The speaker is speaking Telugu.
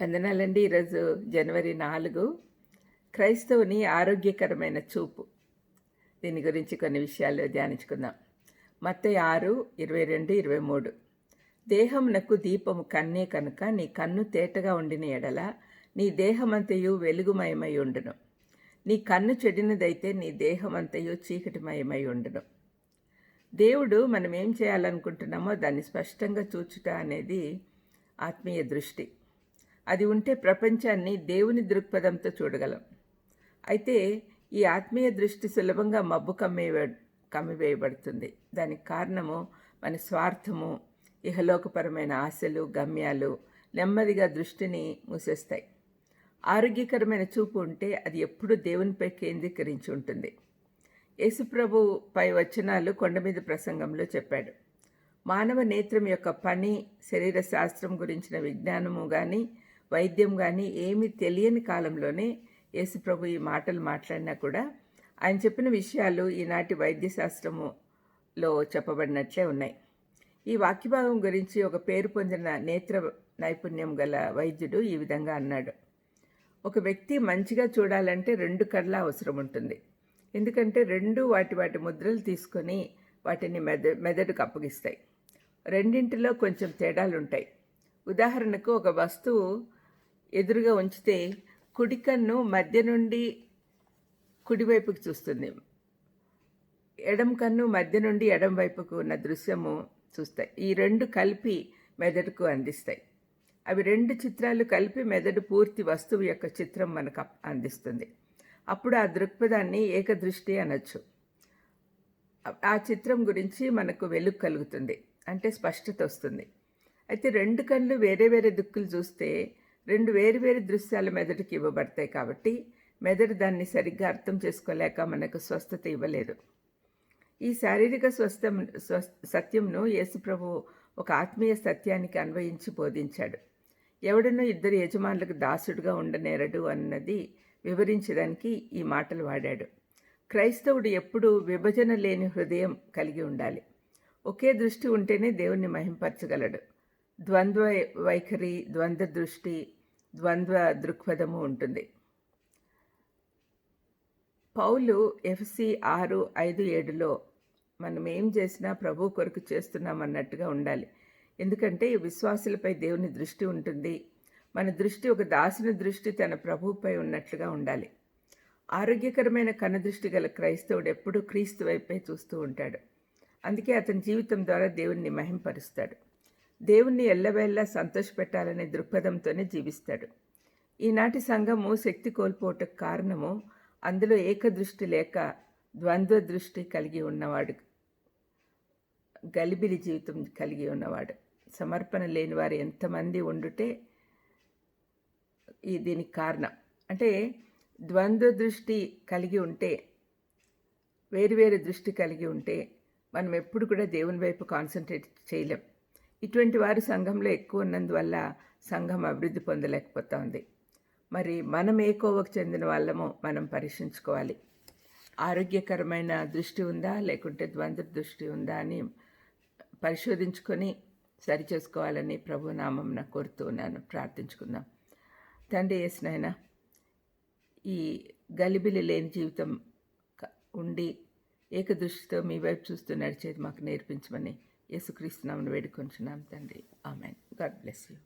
వందనాలండి. ఈరోజు జనవరి 4 క్రైస్తవుని ఆరోగ్యకరమైన చూపు. దీని గురించి కొన్ని విషయాలు ధ్యానించుకుందాం. మత్తయి 6:22-23 దేహమునకు దీపము కన్నే కనుక నీ కన్ను తేటగా ఉండిన ఎడల నీ దేహమంతయు వెలుగుమయమై ఉండును. నీ కన్ను చెడినదైతే నీ దేహమంతయు చీకటిమయమై ఉండును. దేవుడు మనం ఏం చేయాలనుకుంటున్నామో దాన్ని స్పష్టంగా చూచుట అనేది ఆత్మీయ దృష్టి. అది ఉంటే ప్రపంచాన్ని దేవుని దృక్పథంతో చూడగలం. అయితే ఈ ఆత్మీయ దృష్టి సులభంగా మబ్బు కమ్మివేయబడుతుంది. దానికి కారణము మన స్వార్థము, ఇహలోకపరమైన ఆశలు, గమ్యాలు నెమ్మదిగా దృష్టిని మూసేస్తాయి. ఆరోగ్యకరమైన చూపు ఉంటే అది ఎప్పుడూ దేవునిపై కేంద్రీకరించి ఉంటుంది. యేసుప్రభు పై వచనాలు కొండ మీద ప్రసంగంలో చెప్పాడు. మానవ నేత్రం యొక్క పని, శరీర శాస్త్రం గురించిన విజ్ఞానము కానీ వైద్యం కానీ ఏమీ తెలియని కాలంలోనే యేసుప్రభు ఈ మాటలు మాట్లాడినా కూడా ఆయన చెప్పిన విషయాలు ఈనాటి వైద్యశాస్త్రములో చెప్పబడినట్లే ఉన్నాయి. ఈ వాక్యభాగం గురించి ఒక పేరు పొందిన నేత్ర నైపుణ్యం గల వైద్యుడు ఈ విధంగా అన్నాడు. ఒక వ్యక్తి మంచిగా చూడాలంటే 2 కళ్ళ అవసరం ఉంటుంది. ఎందుకంటే 2 వాటి ముద్రలు తీసుకొని వాటిని మెదడుకు అప్పగిస్తాయి. రెండింటిలో కొంచెం తేడాలుంటాయి. ఉదాహరణకు ఒక వస్తువు ఎదురుగా ఉంచితే కుడి కన్ను మధ్య నుండి కుడివైపుకు చూస్తుంది, ఎడం కన్ను మధ్య నుండి ఎడం వైపుకు ఉన్న దృశ్యము చూస్తాయి. ఈ 2 కలిపి మెదడుకు అందిస్తాయి. అవి 2 చిత్రాలు కలిపి మెదడు పూర్తి వస్తువు యొక్క చిత్రం మనకు అందిస్తుంది. అప్పుడు ఆ దృక్పథాన్ని ఏకదృష్టి అనొచ్చు. ఆ చిత్రం గురించి మనకు వెలుగు కలుగుతుంది, అంటే స్పష్టత వస్తుంది. అయితే 2 కళ్ళు వేరే వేరే దిక్కులు చూస్తే 2 వేరు దృశ్యాలు మెదడుకి ఇవ్వబడతాయి. కాబట్టి మెదడు దాన్ని సరిగ్గా అర్థం చేసుకోలేక మనకు స్వస్థత ఇవ్వలేదు. ఈ శారీరక సత్యంను యేసుప్రభు ఒక ఆత్మీయ సత్యానికి అన్వయించి బోధించాడు. ఎవడనో 2 యజమానులకు దాసుడుగా ఉండనేరడు అన్నది వివరించడానికి ఈ మాటలు వాడాడు. క్రైస్తవుడు ఎప్పుడూ విభజన లేని హృదయం కలిగి ఉండాలి. ఒకే దృష్టి ఉంటేనే దేవుణ్ణి మహింపరచగలడు. ద్వంద్వ వైఖరి, ద్వంద్వ దృష్టి, ద్వంద్వ దృక్పథము ఉంటుంది. పౌలు ఎఫెసీ 6:5-7లో మనం ఏం చేసినా ప్రభు కొరకు చేస్తున్నామన్నట్టుగా ఉండాలి. ఎందుకంటే విశ్వాసులపై దేవుని దృష్టి ఉంటుంది. మన దృష్టి ఒక దాసుని దృష్టి తన ప్రభువుపై ఉన్నట్లుగా ఉండాలి. ఆరోగ్యకరమైన కనుదృష్టి గల క్రైస్తవుడు ఎప్పుడూ క్రీస్తు వైపే చూస్తూ ఉంటాడు. అందుకే అతని జీవితం ద్వారా దేవుణ్ణి మహింపరుస్తాడు. దేవుణ్ణి ఎల్లవేళలా సంతోషపెట్టాలనే దృక్పథంతోనే జీవిస్తాడు. ఈనాటి సంఘము శక్తి కోల్పోవటకు కారణము అందులో ఏకదృష్టి లేక ద్వంద్వ దృష్టి కలిగి ఉన్నవాడు, గలిబిలి జీవితం కలిగి ఉన్నవాడు. సమర్పణ లేని వారు ఎంతమంది ఉండుటే దీనికి కారణం. అంటే ద్వంద్వ దృష్టి కలిగి ఉంటే, వేరు దృష్టి కలిగి ఉంటే మనం ఎప్పుడు కూడా దేవుని వైపు కాన్సన్ట్రేట్ చేయలేం. ఇటువంటి వారు సంఘంలో ఎక్కువ ఉన్నందువల్ల సంఘం అభివృద్ధి పొందలేకపోతా ఉంది. మరి మనం ఏ కోవకు చెందిన వాళ్ళమో మనం పరీక్షించుకోవాలి. ఆరోగ్యకరమైన దృష్టి ఉందా లేకుంటే ద్వంద్వ దృష్టి ఉందా అని పరిశోధించుకొని సరిచేసుకోవాలని ప్రభు నామమున కోరుతూ ఉన్నాను. ప్రార్థించుకుందాం. తండ్రి యేసునైనా, ఈ గలిబిలి లేని జీవితం ఉండి ఏకదృష్టితో మీ వైపు చూస్తూ నడిచేది మాకు నేర్పించమని యేసుక్రీస్తు నామమున వేడుకొంచున్నాం తండ్రి. ఆమెన్. God bless you.